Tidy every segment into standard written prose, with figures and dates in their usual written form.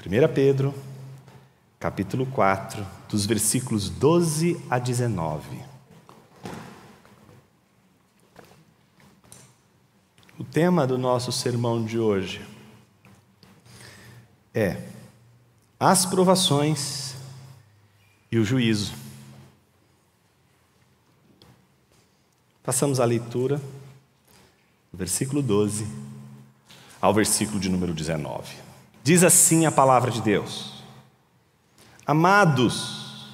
1 Pedro, capítulo 4, dos versículos 12 a 19. O tema do nosso sermão de hoje é as provações e o juízo. Passamos a leitura do versículo 12 ao versículo de número 19. Diz assim a palavra de Deus: Amados,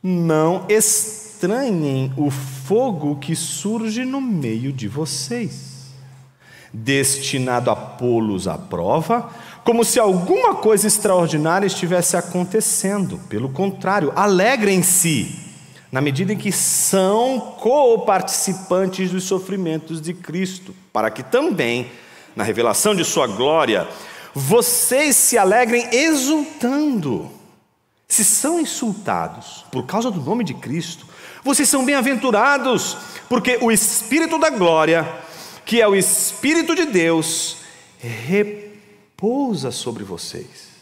não estranhem o fogo que surge no meio de vocês, destinado a pô-los à prova, como se alguma coisa extraordinária estivesse acontecendo. Pelo contrário, alegrem-se na medida em que são co-participantes dos sofrimentos de Cristo, para que também, na revelação de sua glória, vocês se alegrem exultando. Se são insultados por causa do nome de Cristo, vocês são bem-aventurados, porque o Espírito da glória, que é o Espírito de Deus, repousa sobre vocês.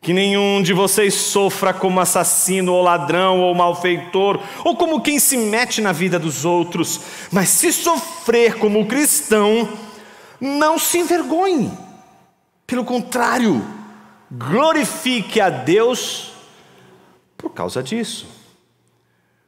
Que nenhum de vocês sofra como assassino, ou ladrão, ou malfeitor, ou como quem se mete na vida dos outros, mas se sofrer como cristão, não se envergonhe. Pelo contrário, glorifique a Deus por causa disso.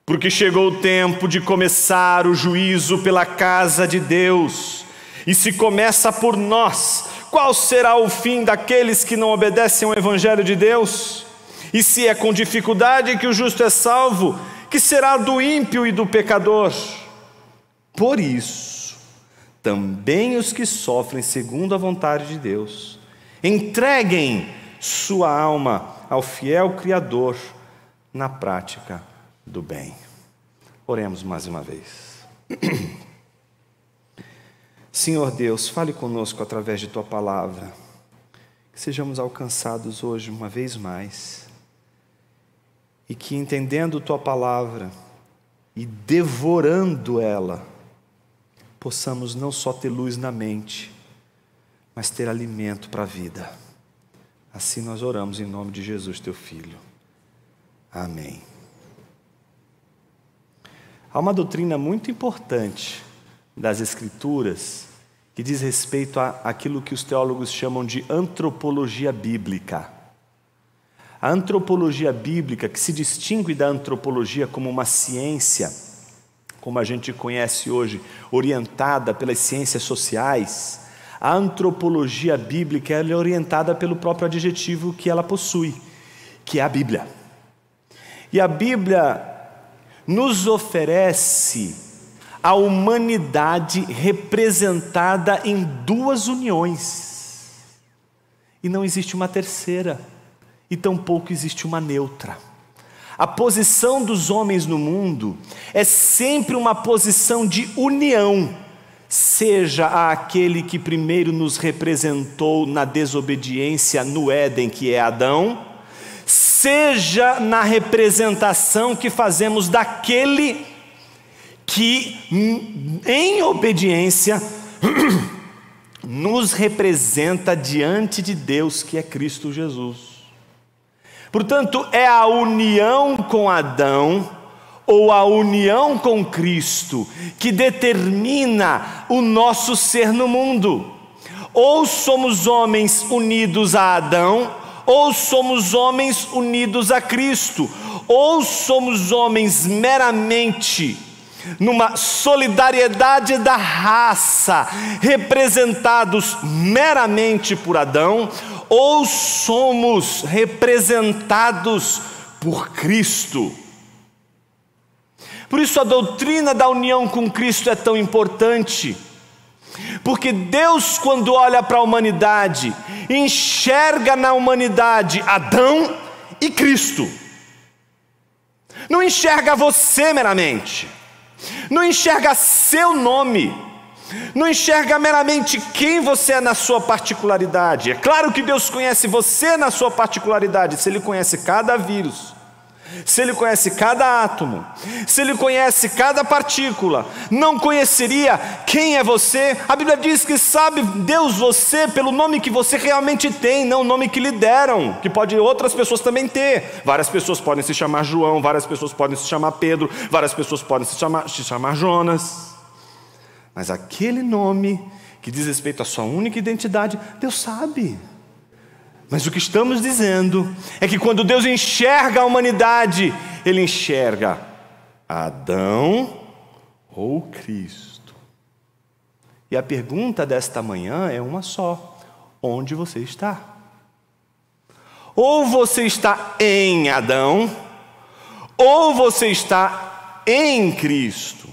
Porque chegou o tempo de começar o juízo pela casa de Deus. E se começa por nós, qual será o fim daqueles que não obedecem ao Evangelho de Deus? E se é com dificuldade que o justo é salvo, que será do ímpio e do pecador? Por isso, também os que sofrem segundo a vontade de Deus, entreguem sua alma ao fiel Criador na prática do bem. Oremos mais uma vez. Senhor Deus, fale conosco através de Tua palavra, que sejamos alcançados hoje uma vez mais, e que entendendo Tua palavra e devorando ela, possamos não só ter luz na mente, mas ter alimento para a vida. Assim nós oramos em nome de Jesus, Teu Filho. Amém. Há uma doutrina muito importante das Escrituras que diz respeito àquilo que os teólogos chamam de antropologia bíblica. A antropologia bíblica, que se distingue da antropologia como uma ciência, como a gente conhece hoje, orientada pelas ciências sociais, a antropologia bíblica ela é orientada pelo próprio adjetivo que ela possui, que é a Bíblia. E a Bíblia nos oferece a humanidade representada em duas uniões. E não existe uma terceira, e tampouco existe uma neutra. A posição dos homens no mundo é sempre uma posição de união, seja aquele que primeiro nos representou na desobediência no Éden, que é Adão, seja na representação que fazemos daquele que, em obediência, nos representa diante de Deus, que é Cristo Jesus. Portanto, é a união com Adão, ou a união com Cristo, que determina o nosso ser no mundo. Ou somos homens unidos a Adão, ou somos homens unidos a Cristo, ou somos homens meramente numa solidariedade da raça, representados meramente por Adão, ou somos representados por Cristo. Por isso a doutrina da união com Cristo é tão importante, porque Deus, quando olha para a humanidade, enxerga na humanidade Adão e Cristo. Não enxerga você meramente, não enxerga seu nome, não enxerga meramente quem você é na sua particularidade. É claro que Deus conhece você na sua particularidade. Se Ele conhece cada vírus, se Ele conhece cada átomo, se Ele conhece cada partícula, não conheceria quem é você? A Bíblia diz que sabe Deus você pelo nome que você realmente tem, não o nome que lhe deram, que pode outras pessoas também ter. Várias pessoas podem se chamar João, várias pessoas podem se chamar Pedro, várias pessoas podem se chamar Jonas. Mas aquele nome que diz respeito à sua única identidade, Deus sabe. Mas o que estamos dizendo é que quando Deus enxerga a humanidade, Ele enxerga Adão ou Cristo. E a pergunta desta manhã é uma só: onde você está? Ou você está em Adão, ou você está em Cristo.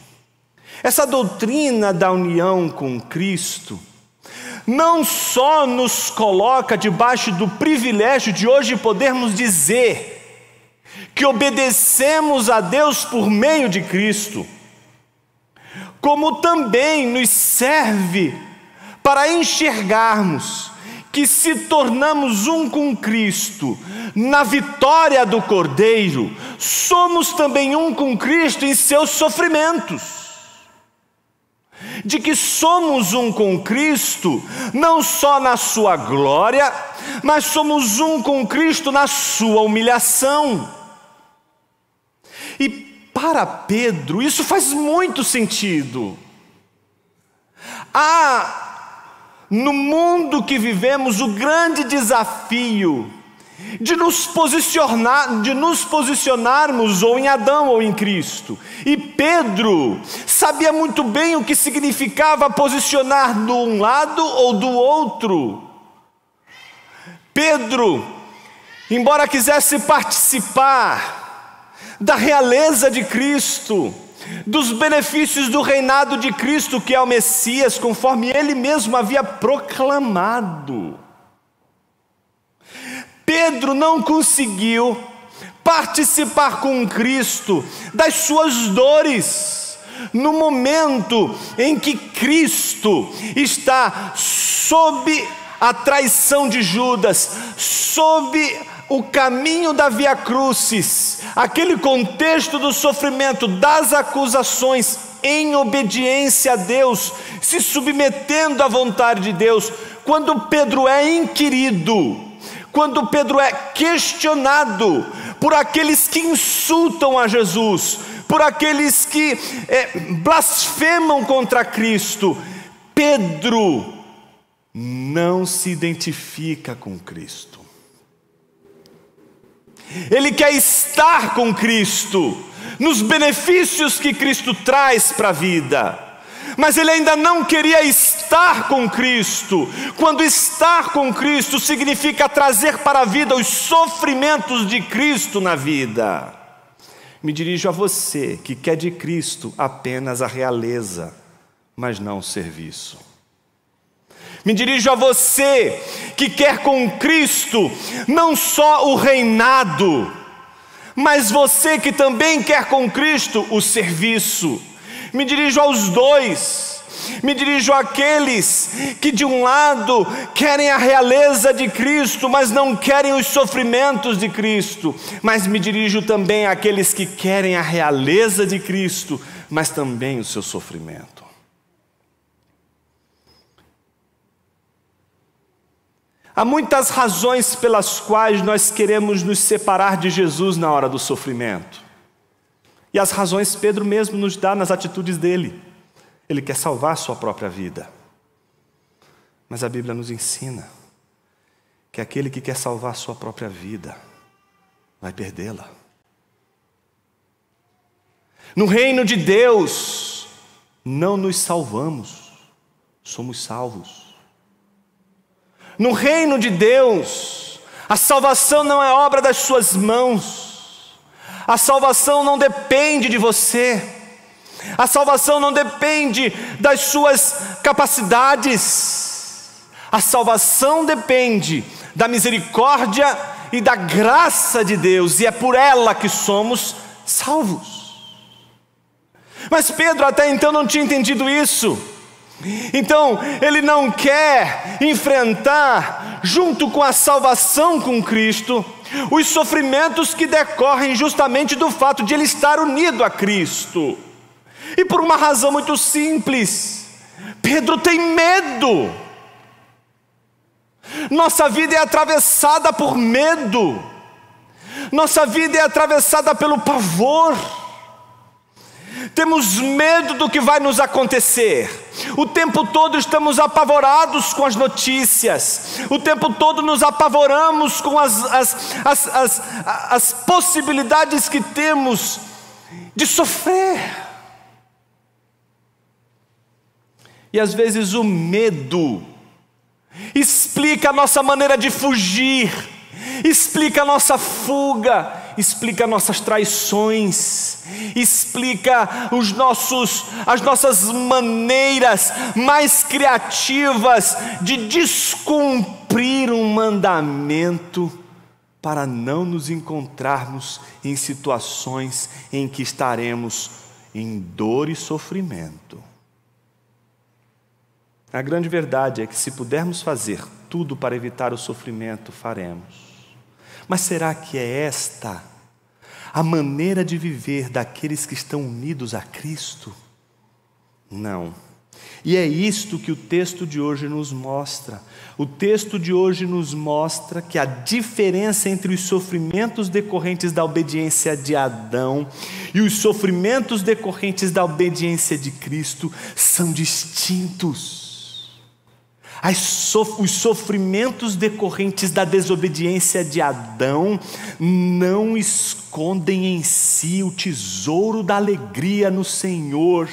Essa doutrina da união com Cristo não só nos coloca debaixo do privilégio de hoje podermos dizer que obedecemos a Deus por meio de Cristo, como também nos serve para enxergarmos que se tornamos um com Cristo na vitória do Cordeiro, somos também um com Cristo em seus sofrimentos. De que somos um com Cristo, não só na sua glória, mas somos um com Cristo na sua humilhação. E para Pedro, isso faz muito sentido. No mundo que vivemos, o grande desafio de nos posicionarmos ou em Adão ou em Cristo. E Pedro sabia muito bem o que significava posicionar de um lado ou do outro. Pedro, embora quisesse participar da realeza de Cristo, dos benefícios do reinado de Cristo, que é o Messias, conforme ele mesmo havia proclamado, Pedro não conseguiu participar com Cristo das suas dores, no momento em que Cristo está sob a traição de Judas, sob o caminho da Via Crucis, aquele contexto do sofrimento, das acusações, em obediência a Deus, se submetendo à vontade de Deus. Quando Pedro é inquirido, quando Pedro é questionado por aqueles que insultam a Jesus, por aqueles que blasfemam contra Cristo, Pedro não se identifica com Cristo. Ele quer estar com Cristo, nos benefícios que Cristo traz para a vida, mas ele ainda não queria estar com Cristo, quando estar com Cristo significa trazer para a vida os sofrimentos de Cristo na vida. Me dirijo a você que quer de Cristo apenas a realeza, mas não o serviço. Me dirijo a você que quer com Cristo não só o reinado, mas você que também quer com Cristo o serviço. Me dirijo aos dois. Me dirijo àqueles que de um lado querem a realeza de Cristo, mas não querem os sofrimentos de Cristo. Mas me dirijo também àqueles que querem a realeza de Cristo, mas também o seu sofrimento. Há muitas razões pelas quais nós queremos nos separar de Jesus na hora do sofrimento. E as razões Pedro mesmo nos dá nas atitudes dele. Ele quer salvar a sua própria vida. Mas a Bíblia nos ensina que aquele que quer salvar a sua própria vida vai perdê-la. No reino de Deus, não nos salvamos, somos salvos. No reino de Deus, a salvação não é obra das suas mãos. A salvação não depende de você. A salvação não depende das suas capacidades. A salvação depende da misericórdia e da graça de Deus, e é por ela que somos salvos. Mas Pedro até então não tinha entendido isso. Então, ele não quer enfrentar, junto com a salvação com Cristo, os sofrimentos que decorrem justamente do fato de ele estar unido a Cristo. E por uma razão muito simples: Pedro tem medo. Nossa vida é atravessada por medo. Nossa vida é atravessada pelo pavor. Temos medo do que vai nos acontecer. O tempo todo estamos apavorados com as notícias. O tempo todo nos apavoramos com as possibilidades que temos de sofrer. E às vezes o medo explica a nossa maneira de fugir, explica a nossa fuga, explica nossas traições, explica as nossas maneiras mais criativas de descumprir um mandamento para não nos encontrarmos em situações em que estaremos em dor e sofrimento. A grande verdade é que se pudermos fazer tudo para evitar o sofrimento, faremos. Mas será que é esta a maneira de viver daqueles que estão unidos a Cristo? Não. E é isto que o texto de hoje nos mostra. O texto de hoje nos mostra que a diferença entre os sofrimentos decorrentes da obediência de Adão e os sofrimentos decorrentes da obediência de Cristo são distintos. Os sofrimentos decorrentes da desobediência de Adão não escondem em si o tesouro da alegria no Senhor,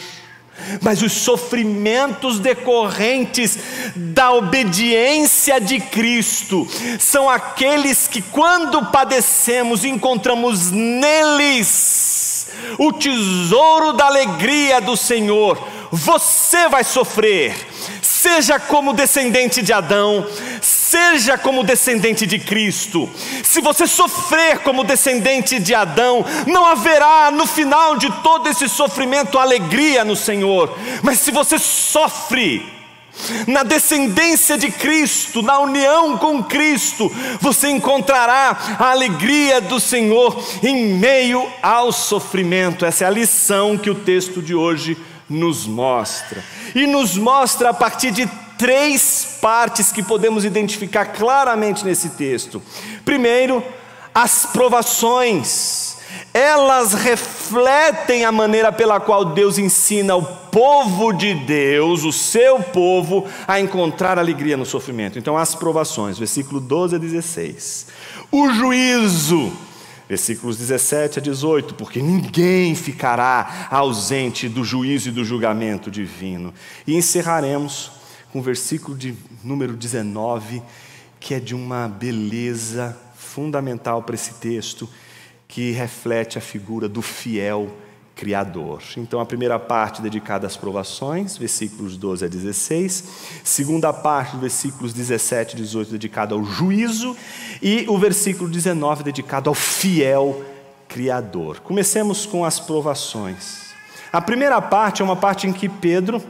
mas os sofrimentos decorrentes da obediência de Cristo são aqueles que, quando padecemos, encontramos neles o tesouro da alegria do Senhor. Você vai sofrer, seja como descendente de Adão, seja como descendente de Cristo. Se você sofrer como descendente de Adão, não haverá no final de todo esse sofrimento alegria no Senhor. Mas se você sofre na descendência de Cristo, na união com Cristo, você encontrará a alegria do Senhor em meio ao sofrimento. Essa é a lição que o texto de hoje nos mostra. E nos mostra a partir de 3 partes que podemos identificar claramente nesse texto. Primeiro, as provações. Elas refletem a maneira pela qual Deus ensina o povo de Deus, o seu povo, a encontrar alegria no sofrimento. Então, as provações, versículo 12 a 16. O juízo, versículos 17 a 18, porque ninguém ficará ausente do juízo e do julgamento divino. E encerraremos com o versículo de número 19, que é de uma beleza fundamental para esse texto, que reflete a figura do fiel Criador. Então, a primeira parte dedicada às provações, versículos 12 a 16. Segunda parte, versículos 17 e 18, dedicada ao juízo. E o versículo 19, dedicado ao fiel Criador. Comecemos com as provações. A primeira parte é uma parte em que Pedro,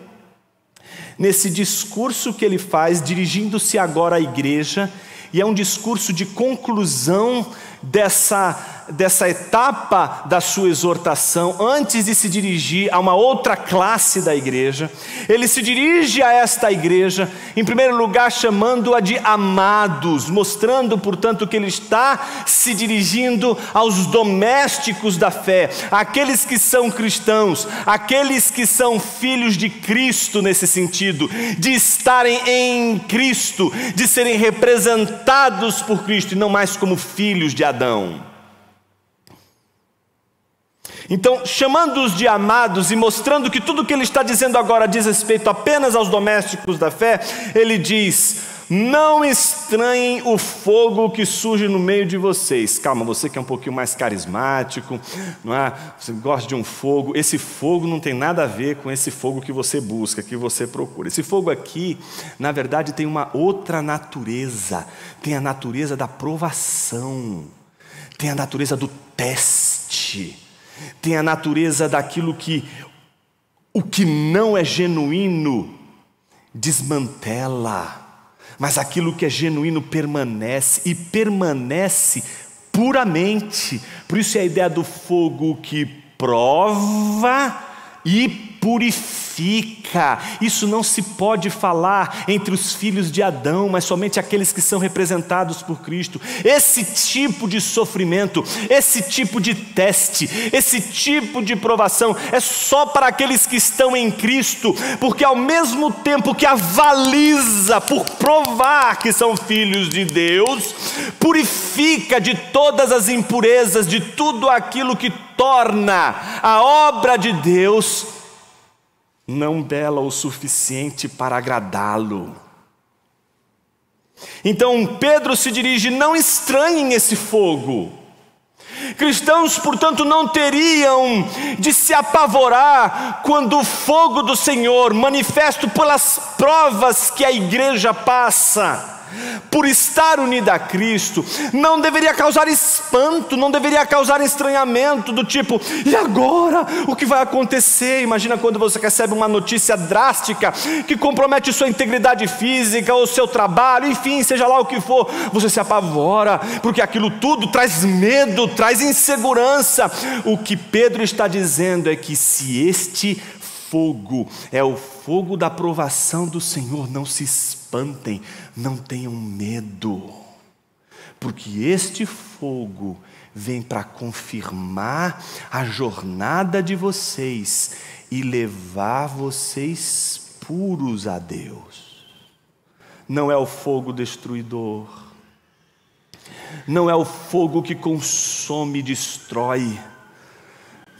nesse discurso que ele faz, dirigindo-se agora à igreja, e é um discurso de conclusão dessa etapa da sua exortação, antes de se dirigir a uma outra classe da igreja. Ele se dirige a esta igreja, em primeiro lugar chamando-a de amados, mostrando, portanto, que ele está se dirigindo aos domésticos da fé, aqueles que são cristãos, aqueles que são filhos de Cristo, nesse sentido, de estarem em Cristo, de serem representados por Cristo e não mais como filhos de Adão. Então, chamando-os de amados e mostrando que tudo o que ele está dizendo agora diz respeito apenas aos domésticos da fé, ele diz: não estranhem o fogo que surge no meio de vocês. Calma, você que é um pouquinho mais carismático, não é? Você gosta de um fogo. Esse fogo não tem nada a ver com esse fogo que você busca, que você procura. Esse fogo aqui, na verdade, tem uma outra natureza. Tem a natureza da provação, tem a natureza do teste, tem a natureza daquilo que o que não é genuíno desmantela, mas aquilo que é genuíno permanece, e permanece puramente. Por isso é a ideia do fogo que prova e purifica. Isso não se pode falar entre os filhos de Adão, mas somente aqueles que são representados por Cristo. Esse tipo de sofrimento, esse tipo de teste, esse tipo de provação é só para aqueles que estão em Cristo, porque ao mesmo tempo que avaliza por provar que são filhos de Deus, purifica de todas as impurezas, de tudo aquilo que torna a obra de Deus não bela o suficiente para agradá-lo. Então Pedro se dirige: não estranhem esse fogo. Cristãos, portanto, não teriam de se apavorar quando o fogo do Senhor, manifesto pelas provas que a igreja passa, por estar unida a Cristo, não deveria causar espanto, não deveria causar estranhamento, do tipo: e agora? O que vai acontecer? Imagina quando você recebe uma notícia drástica que compromete sua integridade física, ou seu trabalho, enfim, seja lá o que for, você se apavora, porque aquilo tudo traz medo, traz insegurança. O que Pedro está dizendo é que se este fogo é o fogo da provação do Senhor, não se espantem, não tenham medo, porque este fogo vem para confirmar a jornada de vocês e levar vocês puros a Deus. Não é o fogo destruidor, não é o fogo que consome e destrói,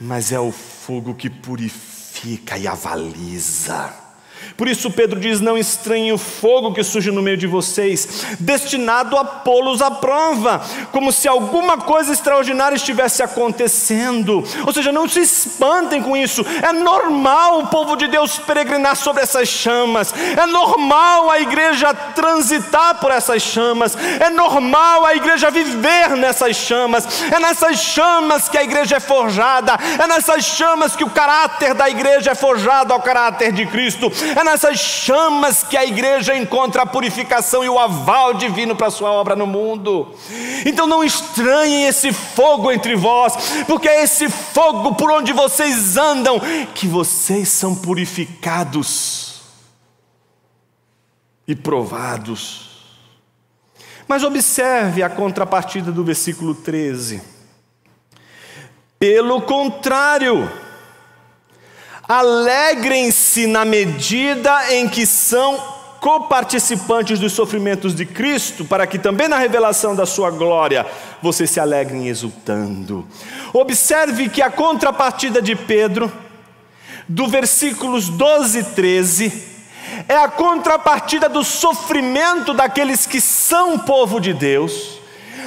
mas é o fogo que purifica e avaliza. Por isso Pedro diz: não estranhem o fogo que surge no meio de vocês, destinado a pô-los à prova, como se alguma coisa extraordinária estivesse acontecendo. Ou seja, não se espantem com isso. É normal o povo de Deus peregrinar sobre essas chamas, é normal a igreja transitar por essas chamas, é normal a igreja viver nessas chamas. É nessas chamas que a igreja é forjada, é nessas chamas que o caráter da igreja é forjado ao caráter de Cristo. É nessas chamas que a igreja encontra a purificação e o aval divino para a sua obra no mundo. Então não estranhem esse fogo entre vós, porque é esse fogo por onde vocês andam que vocês são purificados e provados. Mas observe a contrapartida do versículo 13. Pelo contrário, alegrem-se na medida em que são coparticipantes dos sofrimentos de Cristo, para que também na revelação da sua glória vocês se alegrem exultando. Observe que a contrapartida de Pedro, do versículos 12 e 13, é a contrapartida do sofrimento daqueles que são povo de Deus,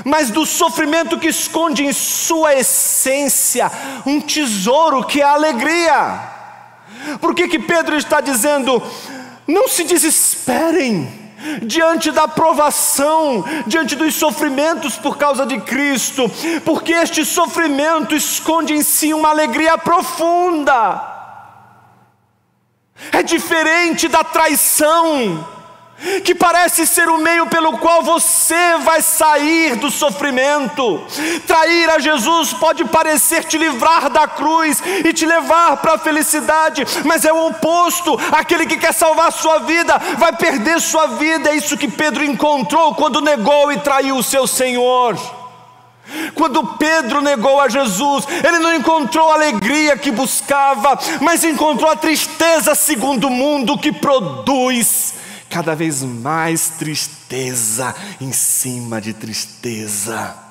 mas do sofrimento que esconde em sua essência um tesouro que é a alegria. Por que Pedro está dizendo: não se desesperem diante da provação, diante dos sofrimentos por causa de Cristo, porque este sofrimento esconde em si uma alegria profunda. É diferente da traição, que parece ser o meio pelo qual você vai sair do sofrimento. Trair a Jesus pode parecer te livrar da cruz e te levar para a felicidade, mas é o oposto. Aquele que quer salvar sua vida vai perder sua vida. É isso que Pedro encontrou quando negou e traiu o seu Senhor. Quando Pedro negou a Jesus, ele não encontrou a alegria que buscava, mas encontrou a tristeza segundo o mundo, que produz cada vez mais tristeza em cima de tristeza.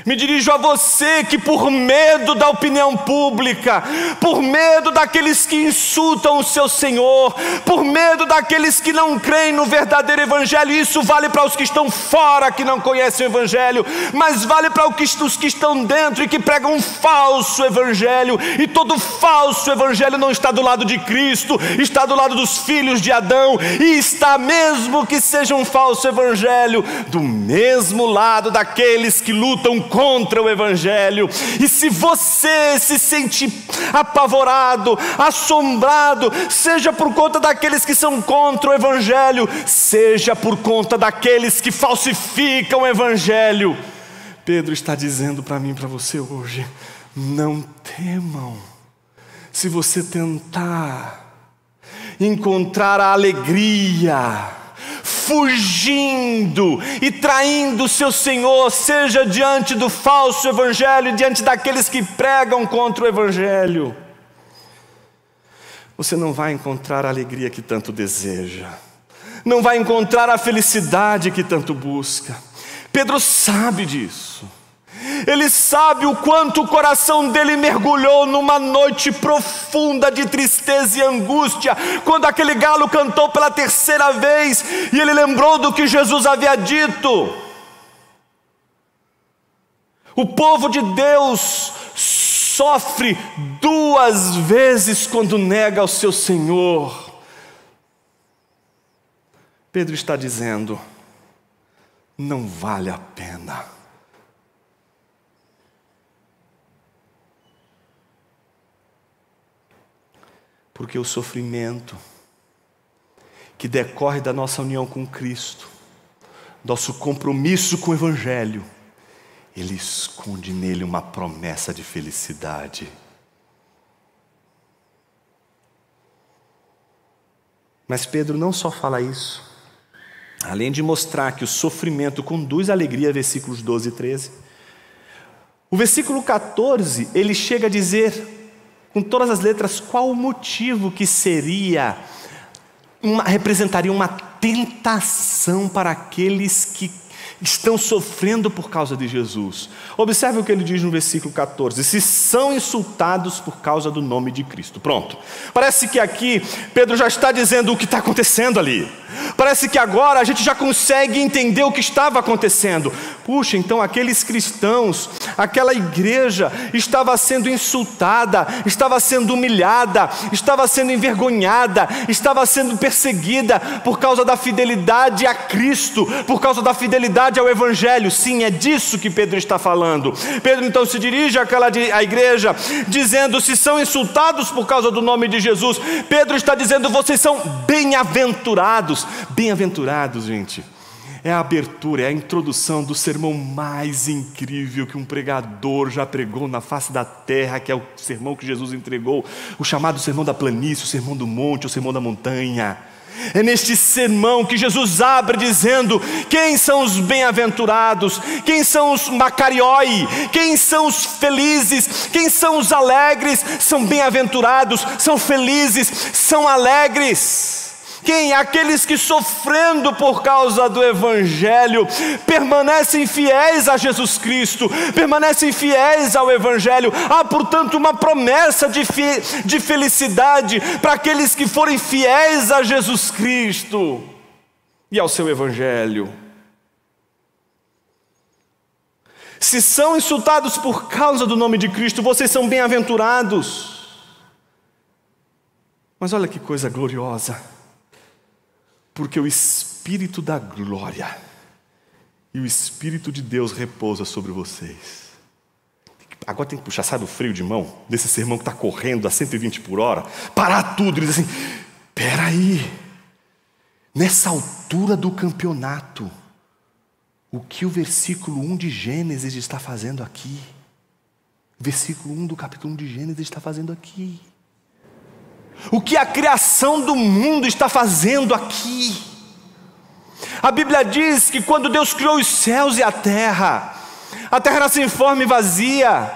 Me dirijo a você que, por medo da opinião pública, por medo daqueles que insultam o seu Senhor, por medo daqueles que não creem no verdadeiro Evangelho, isso vale para os que estão fora, que não conhecem o Evangelho, mas vale para os que estão dentro e que pregam um falso Evangelho. E todo falso Evangelho não está do lado de Cristo, está do lado dos filhos de Adão, e está, mesmo que seja um falso Evangelho, do mesmo lado daqueles que lutam contra o Evangelho. E se você se sente apavorado, assombrado, seja por conta daqueles que são contra o Evangelho, seja por conta daqueles que falsificam o Evangelho, Pedro está dizendo para mim e para você hoje: não temam. Se você tentar encontrar a alegria fugindo e traindo o seu Senhor, seja diante do falso evangelho, diante daqueles que pregam contra o evangelho, você não vai encontrar a alegria que tanto deseja, não vai encontrar a felicidade que tanto busca. Pedro sabe disso. Ele sabe o quanto o coração dele mergulhou numa noite profunda de tristeza e angústia, quando aquele galo cantou pela terceira vez, e ele lembrou do que Jesus havia dito: o povo de Deus sofre 2 vezes quando nega o seu Senhor. Pedro está dizendo: não vale a pena. Porque o sofrimento que decorre da nossa união com Cristo, nosso compromisso com o Evangelho, ele esconde nele uma promessa de felicidade. Mas Pedro não só fala isso, além de mostrar que o sofrimento conduz à alegria, versículos 12 e 13, o versículo 14, ele chega a dizer, com todas as letras, qual o motivo que representaria uma tentação para aqueles que estão sofrendo por causa de Jesus. Observe o que ele diz no versículo 14: se são insultados por causa do nome de Cristo. Pronto, parece que aqui Pedro já está dizendo o que está acontecendo ali. Parece que agora a gente já consegue entender o que estava acontecendo. Puxa, então aqueles cristãos, aquela igreja estava sendo insultada, estava sendo humilhada, estava sendo envergonhada, estava sendo perseguida por causa da fidelidade a Cristo, por causa da fidelidade ao Evangelho. Sim, é disso que Pedro está falando. Pedro então se dirige à igreja dizendo: se são insultados por causa do nome de Jesus, Pedro está dizendo: vocês são bem-aventurados. Bem-aventurados, gente, é a abertura, é a introdução do sermão mais incrível que um pregador já pregou na face da terra, que é o sermão que Jesus entregou, o chamado sermão da planície, o sermão do monte, o sermão da montanha. É neste sermão que Jesus abre dizendo: quem são os bem-aventurados, quem são os macarioi, quem são os felizes, quem são os alegres. São bem-aventurados, são felizes, são alegres. Quem? Aqueles que, sofrendo por causa do Evangelho, permanecem fiéis a Jesus Cristo, permanecem fiéis ao Evangelho. Há, portanto, uma promessa de felicidade para aqueles que forem fiéis a Jesus Cristo e ao seu Evangelho. Se são insultados por causa do nome de Cristo, vocês são bem-aventurados. Mas olha que coisa gloriosa. Porque o Espírito da glória e o Espírito de Deus repousa sobre vocês. Agora tem que puxar, sabe, o freio de mão desse sermão que está correndo a 120 por hora, parar tudo e dizer assim: peraí, nessa altura do campeonato, o que o versículo 1 de Gênesis está fazendo aqui? Versículo 1 do capítulo 1 de Gênesis está fazendo aqui. O que a criação do mundo está fazendo aqui? A Bíblia diz que quando Deus criou os céus e a terra era sem forma e vazia.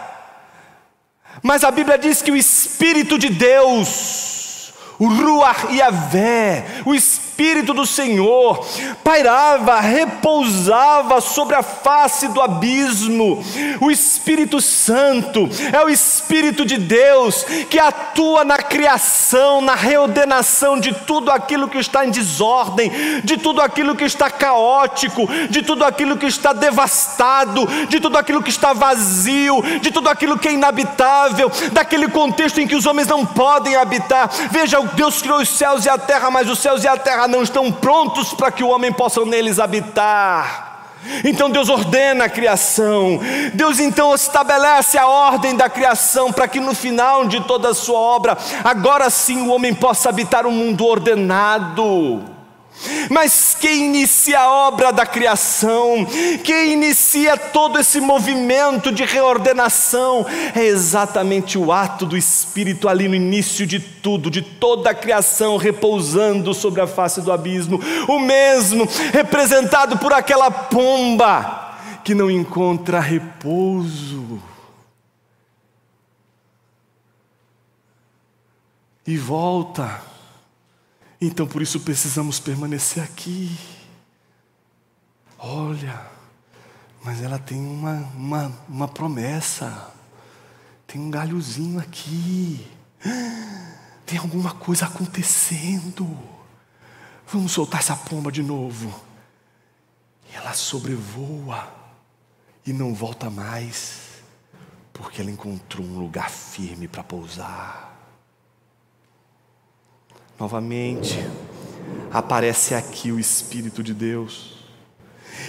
Mas a Bíblia diz que o Espírito de Deus, o Ruach Yavé, o Espírito do Senhor, pairava, repousava sobre a face do abismo. O Espírito Santo é o Espírito de Deus que atua na criação, na reordenação de tudo aquilo que está em desordem, de tudo aquilo que está caótico, de tudo aquilo que está devastado, de tudo aquilo que está vazio, de tudo aquilo que é inabitável, daquele contexto em que os homens não podem habitar. Veja, Deus criou os céus e a terra, mas os céus e a terra não estão prontos para que o homem possa neles habitar. Então Deus ordena a criação, Deus então estabelece a ordem da criação para que no final de toda a sua obra, agora sim o homem possa habitar um mundo ordenado. Mas quem inicia a obra da criação, quem inicia todo esse movimento de reordenação, é exatamente o ato do Espírito ali no início de tudo, de toda a criação repousando sobre a face do abismo, o mesmo representado por aquela pomba que não encontra repouso e volta. Então por isso precisamos permanecer aqui. Olha, mas ela tem uma promessa, tem um galhozinho aqui, tem alguma coisa acontecendo. Vamos soltar essa pomba de novo. E ela sobrevoa e não volta mais, porque ela encontrou um lugar firme para pousar. Novamente, aparece aqui o Espírito de Deus.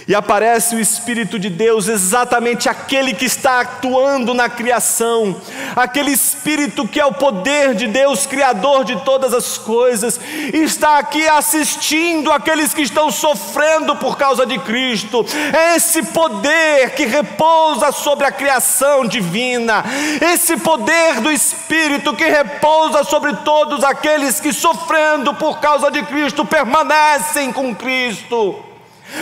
E aparece o Espírito de Deus, exatamente aquele que está atuando na criação, aquele Espírito que é o poder de Deus, Criador de todas as coisas, e está aqui assistindo aqueles que estão sofrendo por causa de Cristo. É esse poder que repousa sobre a criação divina, esse poder do Espírito que repousa sobre todos aqueles que, sofrendo por causa de Cristo, permanecem com Cristo.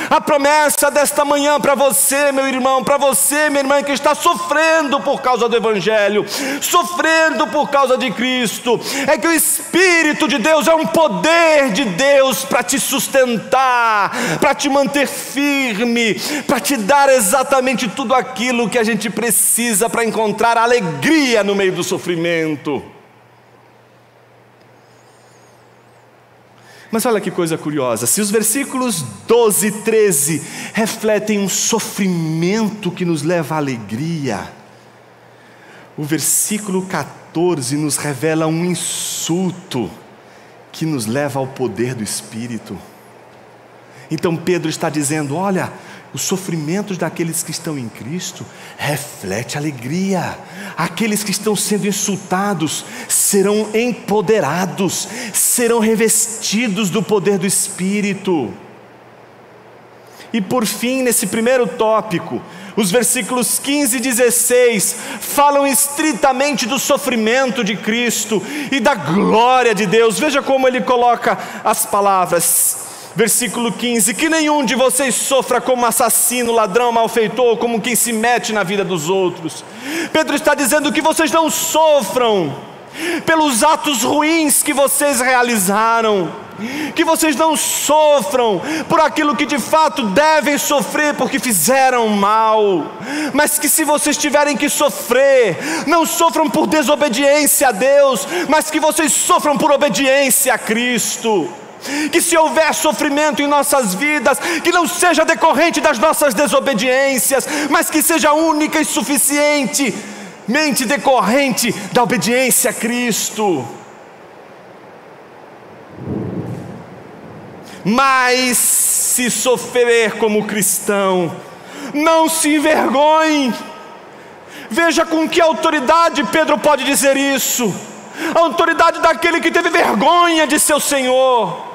A promessa desta manhã para você, meu irmão, para você, minha irmã, que está sofrendo por causa do Evangelho, sofrendo por causa de Cristo, é que o Espírito de Deus é um poder de Deus para te sustentar, para te manter firme, para te dar exatamente tudo aquilo que a gente precisa para encontrar alegria no meio do sofrimento. Mas olha que coisa curiosa, se os versículos 12 e 13 refletem um sofrimento que nos leva à alegria, o versículo 14 nos revela um insulto que nos leva ao poder do Espírito. Então Pedro está dizendo, olha, os sofrimentos daqueles que estão em Cristo reflete alegria. Aqueles que estão sendo insultados serão empoderados, serão revestidos do poder do Espírito. E por fim, nesse primeiro tópico, os versículos 15 e 16 falam estritamente do sofrimento de Cristo e da glória de Deus. Veja como ele coloca as palavras. Versículo 15, que nenhum de vocês sofra como assassino, ladrão, malfeitor, como quem se mete na vida dos outros. Pedro está dizendo que vocês não sofram pelos atos ruins que vocês realizaram, que vocês não sofram por aquilo que de fato devem sofrer porque fizeram mal, mas que se vocês tiverem que sofrer, não sofram por desobediência a Deus, mas que vocês sofram por obediência a Cristo. Que se houver sofrimento em nossas vidas, que não seja decorrente das nossas desobediências, mas que seja única e suficientemente decorrente da obediência a Cristo. Mas se sofrer como cristão, não se envergonhe. Veja com que autoridade Pedro pode dizer isso. A autoridade daquele que teve vergonha de seu Senhor,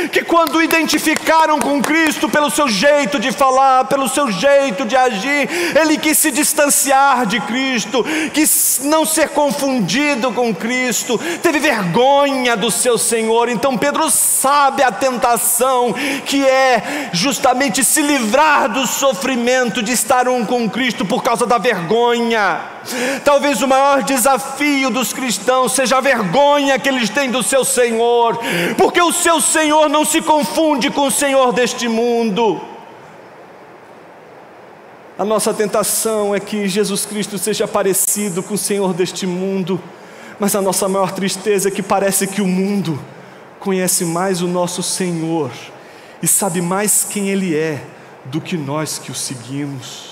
que quando identificaram com Cristo pelo seu jeito de falar, pelo seu jeito de agir, ele quis se distanciar de Cristo, quis não ser confundido com Cristo, teve vergonha do seu Senhor. Então Pedro sabe a tentação que é justamente se livrar do sofrimento de estar um com Cristo por causa da vergonha. Talvez o maior desafio dos cristãos seja a vergonha que eles têm do seu Senhor, porque o seu Senhor não se confunde com o Senhor deste mundo. A nossa tentação é que Jesus Cristo seja parecido com o Senhor deste mundo, mas a nossa maior tristeza é que parece que o mundo conhece mais o nosso Senhor e sabe mais quem Ele é do que nós que o seguimos.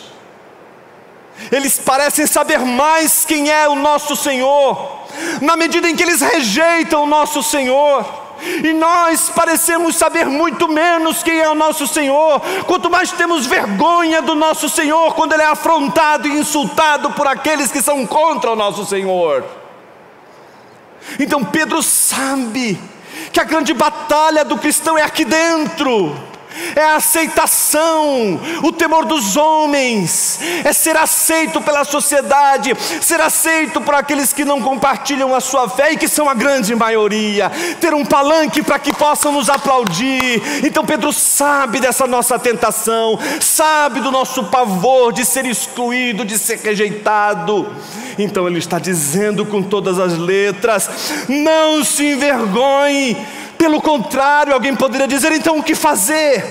Eles parecem saber mais quem é o nosso Senhor, na medida em que eles rejeitam o nosso Senhor. e nós parecemos saber muito menos quem é o nosso Senhor, quanto mais temos vergonha do nosso Senhor quando Ele é afrontado e insultado por aqueles que são contra o nosso Senhor. Então Pedro sabe que a grande batalha do cristão é aqui dentro, é a aceitação, o temor dos homens, é ser aceito pela sociedade, ser aceito por aqueles que não compartilham a sua fé e que são a grande maioria, ter um palanque para que possam nos aplaudir. Então Pedro sabe dessa nossa tentação, sabe do nosso pavor de ser excluído, de ser rejeitado. Então ele está dizendo com todas as letras: não se envergonhe. Pelo contrário, alguém poderia dizer: então o que fazer?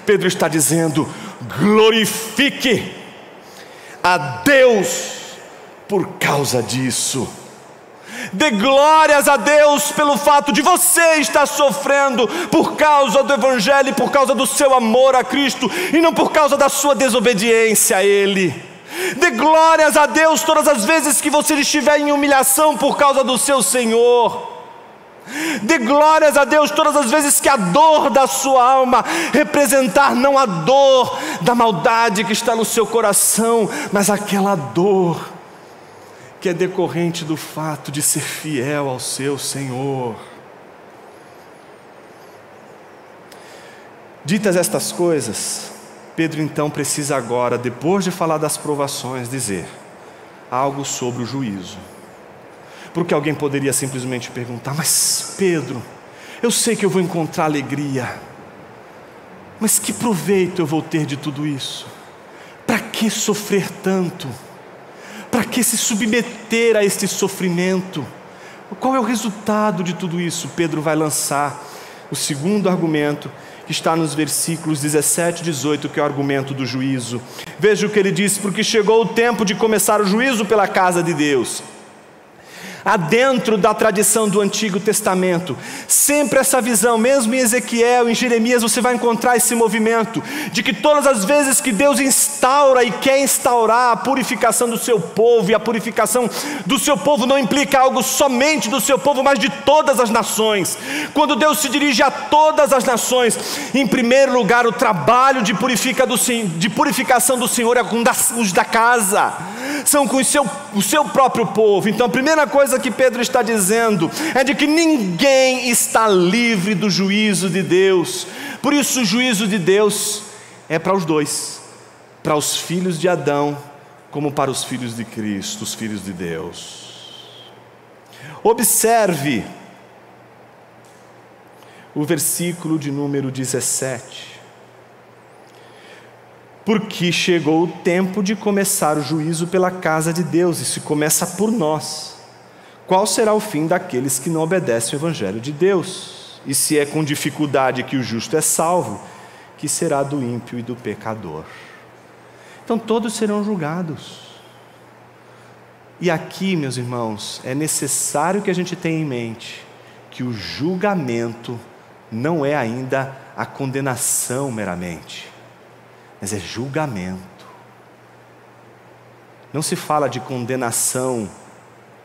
Pedro está dizendo: glorifique a Deus por causa disso. Dê glórias a Deus pelo fato de você estar sofrendo por causa do Evangelho e por causa do seu amor a Cristo, e não por causa da sua desobediência a Ele. Dê glórias a Deus todas as vezes que você estiver em humilhação por causa do seu Senhor. Dê glórias a Deus todas as vezes que a dor da sua alma representar não a dor da maldade que está no seu coração, mas aquela dor que é decorrente do fato de ser fiel ao seu Senhor. Ditas estas coisas, Pedro então precisa agora, depois de falar das provações, dizer algo sobre o juízo. Porque alguém poderia simplesmente perguntar: mas Pedro, eu sei que eu vou encontrar alegria, mas que proveito eu vou ter de tudo isso? Para que sofrer tanto? Para que se submeter a este sofrimento? Qual é o resultado de tudo isso? Pedro vai lançar o segundo argumento, que está nos versículos 17 e 18, que é o argumento do juízo. Veja o que ele diz: porque chegou o tempo de começar o juízo pela casa de Deus. Há dentro da tradição do Antigo Testamento sempre essa visão, mesmo em Ezequiel, em Jeremias, você vai encontrar esse movimento de que todas as vezes que Deus instaura e quer instaurar a purificação do seu povo, e a purificação do seu povo não implica algo somente do seu povo, mas de todas as nações. Quando Deus se dirige a todas as nações, em primeiro lugar o trabalho de purificação do Senhor é com os da casa, são com o seu próprio povo. Então a primeira coisa que Pedro está dizendo é de que ninguém está livre do juízo de Deus. Por isso o juízo de Deus é para os dois, para os filhos de Adão como para os filhos de Cristo, os filhos de Deus. Observe o versículo de número 17. Porque chegou o tempo de começar o juízo pela casa de Deus, e se começa por nós. Qual será o fim daqueles que não obedecem o Evangelho de Deus? E se é com dificuldade que o justo é salvo, que será do ímpio e do pecador? Então todos serão julgados. E aqui, meus irmãos, é necessário que a gente tenha em mente que o julgamento não é ainda a condenação meramente, mas é julgamento. Não se fala de condenação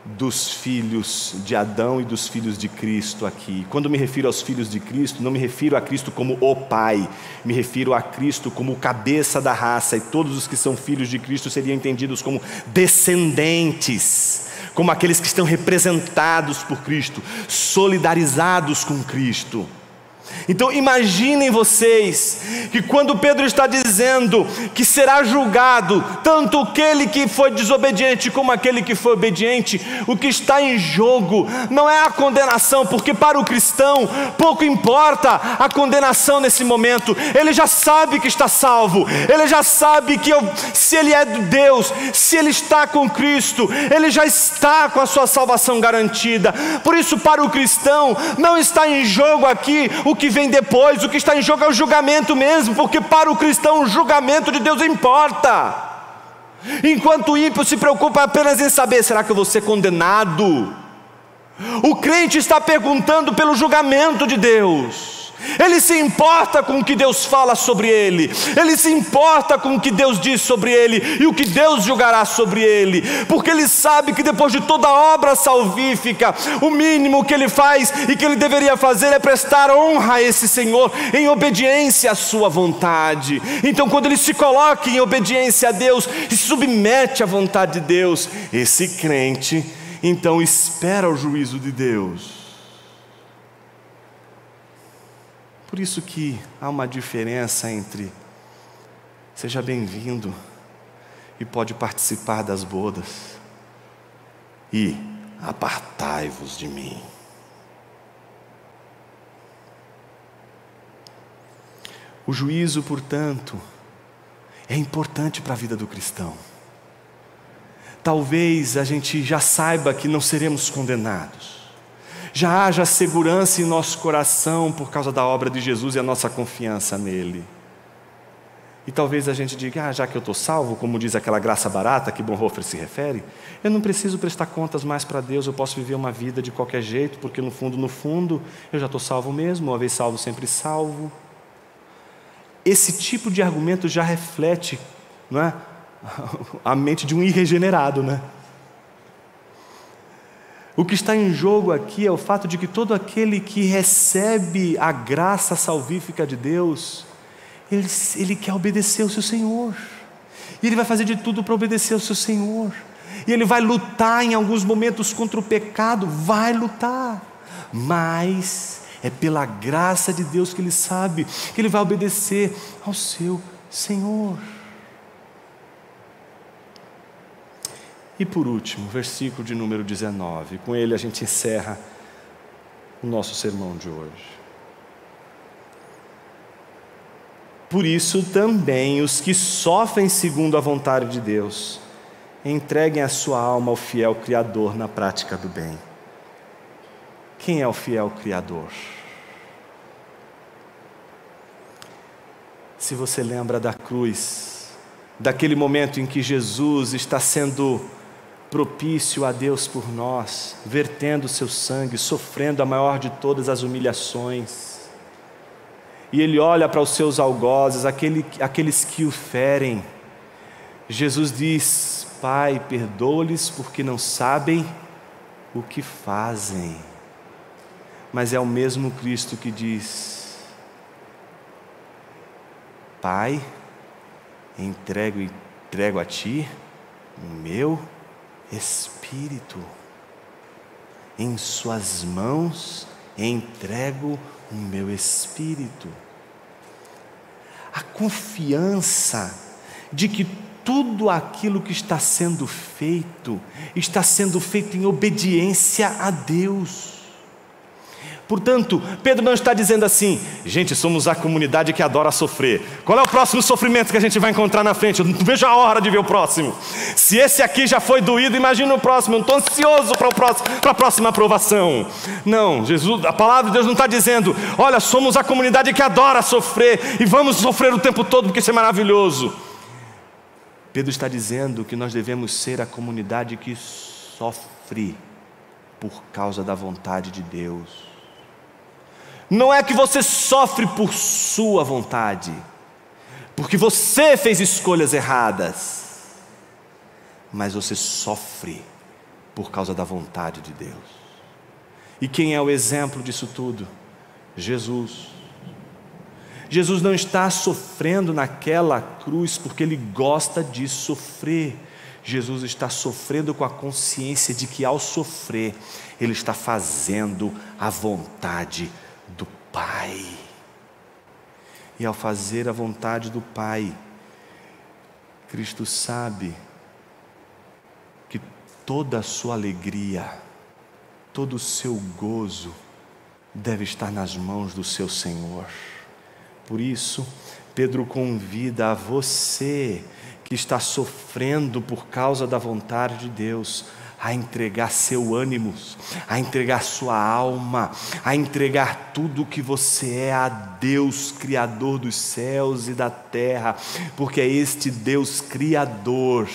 dos filhos de Adão e dos filhos de Cristo aqui. Quando me refiro aos filhos de Cristo, não me refiro a Cristo como o Pai, me refiro a Cristo como o cabeça da raça, e todos os que são filhos de Cristo seriam entendidos como descendentes, como aqueles que estão representados por Cristo, solidarizados com Cristo. Então imaginem vocês que quando Pedro está dizendo que será julgado tanto aquele que foi desobediente como aquele que foi obediente, o que está em jogo não é a condenação, porque para o cristão pouco importa a condenação nesse momento. Ele já sabe que está salvo, ele já sabe que se ele é de Deus, se ele está com Cristo, ele já está com a sua salvação garantida. Por isso, para o cristão não está em jogo aqui o que vem depois, o que está em jogo é o julgamento mesmo, porque para o cristão o julgamento de Deus importa, enquanto o ímpio se preocupa apenas em saber: será que eu vou ser condenado? O crente está perguntando pelo julgamento de Deus. Ele se importa com o que Deus fala sobre ele, ele se importa com o que Deus diz sobre ele e o que Deus julgará sobre ele, porque ele sabe que depois de toda a obra salvífica, o mínimo que ele faz e que ele deveria fazer é prestar honra a esse Senhor em obediência à sua vontade. Então, quando ele se coloca em obediência a Deus e se submete à vontade de Deus, esse crente então espera o juízo de Deus. Por isso que há uma diferença entre seja bem-vindo e pode participar das bodas e apartai-vos de mim. O juízo, portanto, é importante para a vida do cristão. Talvez a gente já saiba que não seremos condenados, já haja segurança em nosso coração por causa da obra de Jesus e a nossa confiança nele. E talvez a gente diga, já que eu estou salvo, como diz aquela graça barata que Bonhoeffer se refere, eu não preciso prestar contas mais para Deus, eu posso viver uma vida de qualquer jeito, porque no fundo, eu já estou salvo mesmo, uma vez salvo, sempre salvo. Esse tipo de argumento já reflete, não é, a mente de um irregenerado, né? O que está em jogo aqui é o fato de que todo aquele que recebe a graça salvífica de Deus, ele quer obedecer ao seu Senhor, e ele vai fazer de tudo para obedecer ao seu Senhor, e ele vai lutar em alguns momentos contra o pecado, vai lutar, mas é pela graça de Deus que ele sabe que ele vai obedecer ao seu Senhor. E por último, versículo de número 19, com ele a gente encerra o nosso sermão de hoje. Por isso também os que sofrem segundo a vontade de Deus, entreguem a sua alma ao fiel Criador na prática do bem. Quem é o fiel Criador? Se você lembra da cruz, daquele momento em que Jesus está sendo propício a Deus por nós, vertendo o seu sangue, sofrendo a maior de todas as humilhações, e ele olha para os seus algozes, aqueles que o ferem. Jesus diz: Pai, perdoa-lhes porque não sabem o que fazem. Mas é o mesmo Cristo que diz: Pai, entrego a ti o meu Espírito, em suas mãos entrego o meu Espírito. A confiança de que tudo aquilo que está sendo feito em obediência a Deus. Portanto, Pedro não está dizendo assim: gente, somos a comunidade que adora sofrer. Qual é o próximo sofrimento que a gente vai encontrar na frente? Eu não vejo a hora de ver o próximo. Se esse aqui já foi doído, imagina o próximo. Eu não estou ansioso para a próxima aprovação. Não, Jesus, a palavra de Deus não está dizendo: olha, somos a comunidade que adora sofrer e vamos sofrer o tempo todo porque isso é maravilhoso. Pedro está dizendo que nós devemos ser a comunidade que sofre por causa da vontade de Deus. Não é que você sofre por sua vontade, porque você fez escolhas erradas, mas você sofre por causa da vontade de Deus. E quem é o exemplo disso tudo? Jesus. Jesus não está sofrendo naquela cruz porque ele gosta de sofrer. Jesus está sofrendo com a consciência de que ao sofrer, ele está fazendo a vontade do Pai. E ao fazer a vontade do Pai, Cristo sabe que toda a sua alegria, todo o seu gozo deve estar nas mãos do seu Senhor. Por isso, Pedro convida a você que está sofrendo por causa da vontade de Deus a entregar seu ânimo, a entregar sua alma, a entregar tudo o que você é a Deus, Criador dos céus e da terra, porque é este Deus Criador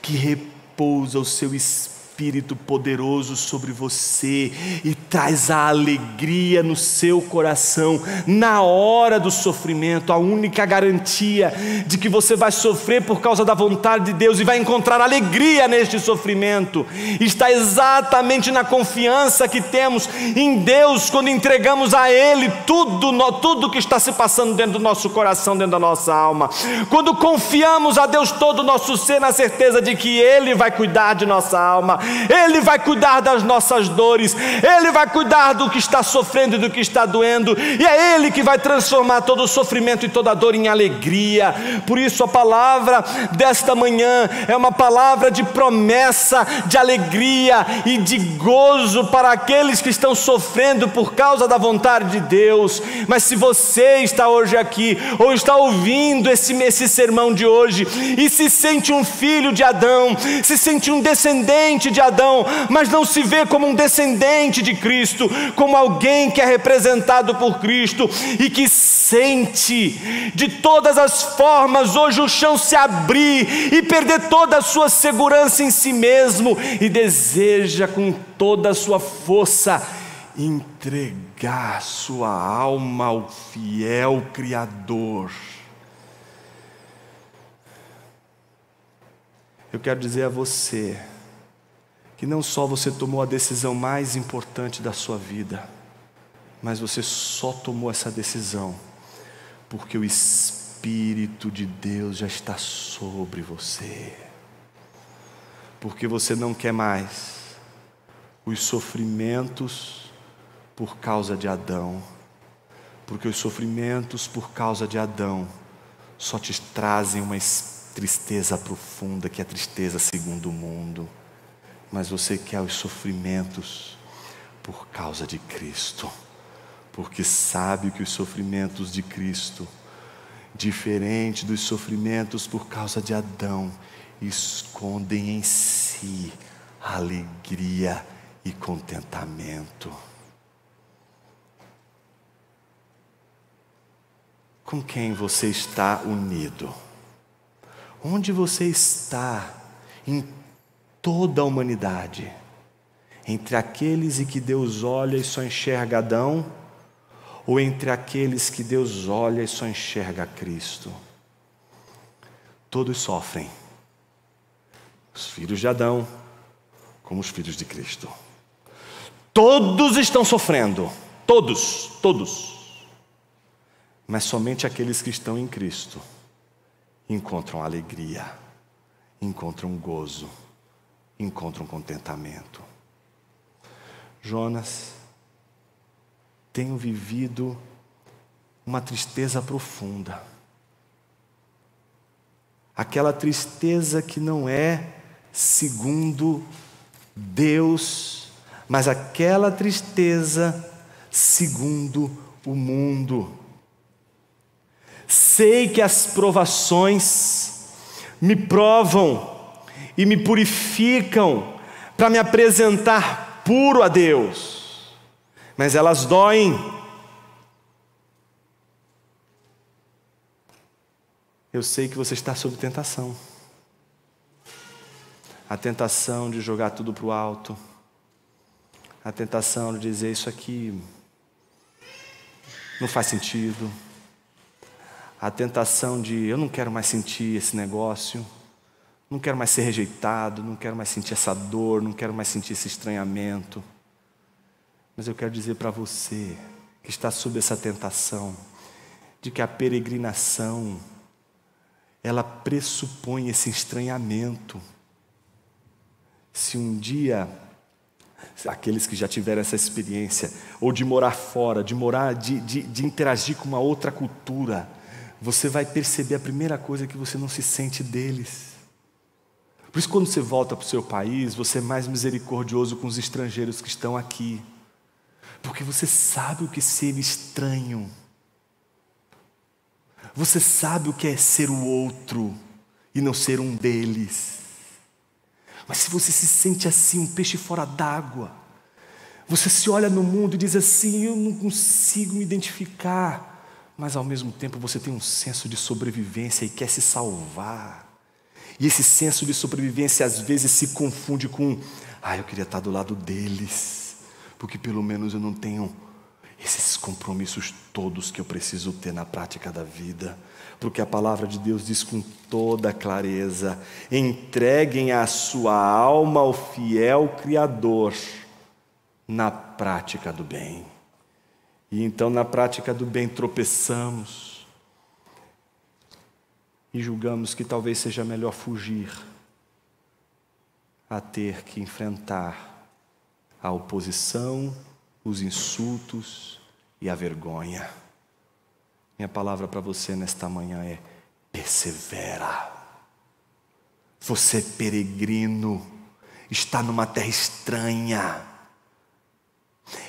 que repousa o seu Espírito Espírito poderoso sobre você e traz a alegria no seu coração na hora do sofrimento. A única garantia de que você vai sofrer por causa da vontade de Deus e vai encontrar alegria neste sofrimento está exatamente na confiança que temos em Deus quando entregamos a Ele tudo que está se passando dentro do nosso coração, dentro da nossa alma. Quando confiamos a Deus todo o nosso ser na certeza de que Ele vai cuidar de nossa alma, Ele vai cuidar das nossas dores, Ele vai cuidar do que está sofrendo e do que está doendo, e é Ele que vai transformar todo o sofrimento e toda a dor em alegria. Por isso a palavra desta manhã é uma palavra de promessa, de alegria e de gozo para aqueles que estão sofrendo por causa da vontade de Deus. Mas se você está hoje aqui, ou está ouvindo esse sermão de hoje, e se sente um filho de Adão, se sente um descendente de Adão, mas não se vê como um descendente de Cristo, como alguém que é representado por Cristo, e que sente de todas as formas hoje o chão se abrir e perder toda a sua segurança em si mesmo, e deseja com toda a sua força entregar sua alma ao fiel Criador. Eu quero dizer a você que não só você tomou a decisão mais importante da sua vida, mas você só tomou essa decisão porque o Espírito de Deus já está sobre você. Porque você não quer mais os sofrimentos por causa de Adão. Porque os sofrimentos por causa de Adão só te trazem uma tristeza profunda, que é a tristeza segundo o mundo. Mas você quer os sofrimentos por causa de Cristo, porque sabe que os sofrimentos de Cristo, diferente dos sofrimentos por causa de Adão, escondem em si alegria e contentamento. Com quem você está unido? Onde você está em toda a humanidade? Entre aqueles em que Deus olha e só enxerga Adão, ou entre aqueles que Deus olha e só enxerga Cristo? Todos sofrem, os filhos de Adão como os filhos de Cristo. Todos estão sofrendo, todos. Mas somente aqueles que estão em Cristo encontram alegria, encontram gozo, encontram contentamento. Jonas, tenho vivido uma tristeza profunda. Aquela tristeza que não é segundo Deus, mas aquela tristeza segundo o mundo. Sei que as provações me provam e me purificam para me apresentar puro a Deus, mas elas doem. Eu sei que você está sob tentação. A tentação de jogar tudo para o alto. A tentação de dizer isso aqui não faz sentido. A tentação de eu não quero mais sentir esse negócio. Não quero mais ser rejeitado. Não quero mais sentir essa dor. Não quero mais sentir esse estranhamento. Mas eu quero dizer para você que está sob essa tentação de que a peregrinação ela pressupõe esse estranhamento. Se um dia, aqueles que já tiveram essa experiência, ou de morar fora, de interagir com uma outra cultura, você vai perceber a primeira coisa que você não se sente deles. Por isso, quando você volta para o seu país, você é mais misericordioso com os estrangeiros que estão aqui, porque você sabe o que é ser estranho. Você sabe o que é ser o outro e não ser um deles. Mas se você se sente assim, um peixe fora d'água, você se olha no mundo e diz assim, eu não consigo me identificar, mas ao mesmo tempo você tem um senso de sobrevivência e quer se salvar. E esse senso de sobrevivência às vezes se confunde com eu queria estar do lado deles, porque pelo menos eu não tenho esses compromissos todos que eu preciso ter na prática da vida. Porque a palavra de Deus diz com toda clareza: entreguem a sua alma ao fiel Criador na prática do bem. E então na prática do bem tropeçamos e julgamos que talvez seja melhor fugir a ter que enfrentar a oposição, os insultos e a vergonha. Minha palavra para você nesta manhã é: persevera. Você é peregrino, está numa terra estranha.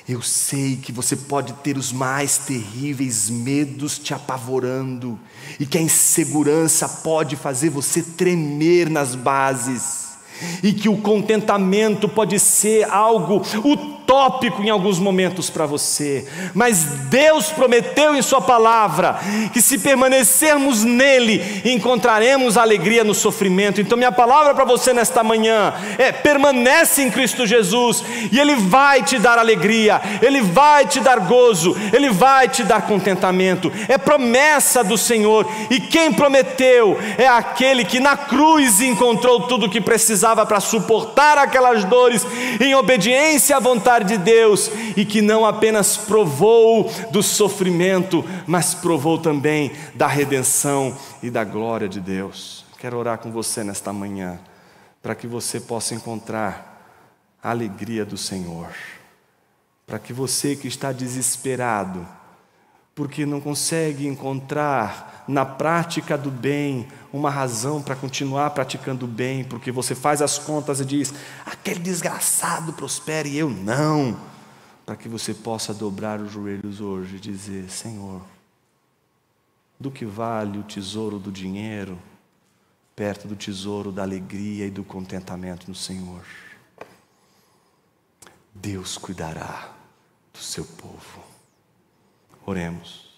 Eu sei que você pode ter os mais terríveis medos te apavorando, e que a insegurança pode fazer você tremer nas bases, e que o contentamento pode ser algo utópico em alguns momentos para você, mas Deus prometeu em sua palavra que se permanecermos nele, encontraremos alegria no sofrimento. Então minha palavra para você nesta manhã é: permanece em Cristo Jesus, e Ele vai te dar alegria, Ele vai te dar gozo, Ele vai te dar contentamento. É promessa do Senhor, e quem prometeu é aquele que na cruz encontrou tudo o que precisava para suportar aquelas dores em obediência à vontade de Deus, e que não apenas provou do sofrimento, mas provou também da redenção e da glória de Deus. Quero orar com você nesta manhã, para que você possa encontrar a alegria do Senhor, para que você que está desesperado, porque não consegue encontrar na prática do bem uma razão para continuar praticando o bem, porque você faz as contas e diz: aquele desgraçado prospera e eu não. Para que você possa dobrar os joelhos hoje e dizer: Senhor, do que vale o tesouro do dinheiro perto do tesouro da alegria e do contentamento no Senhor? Deus cuidará do seu povo. Oremos.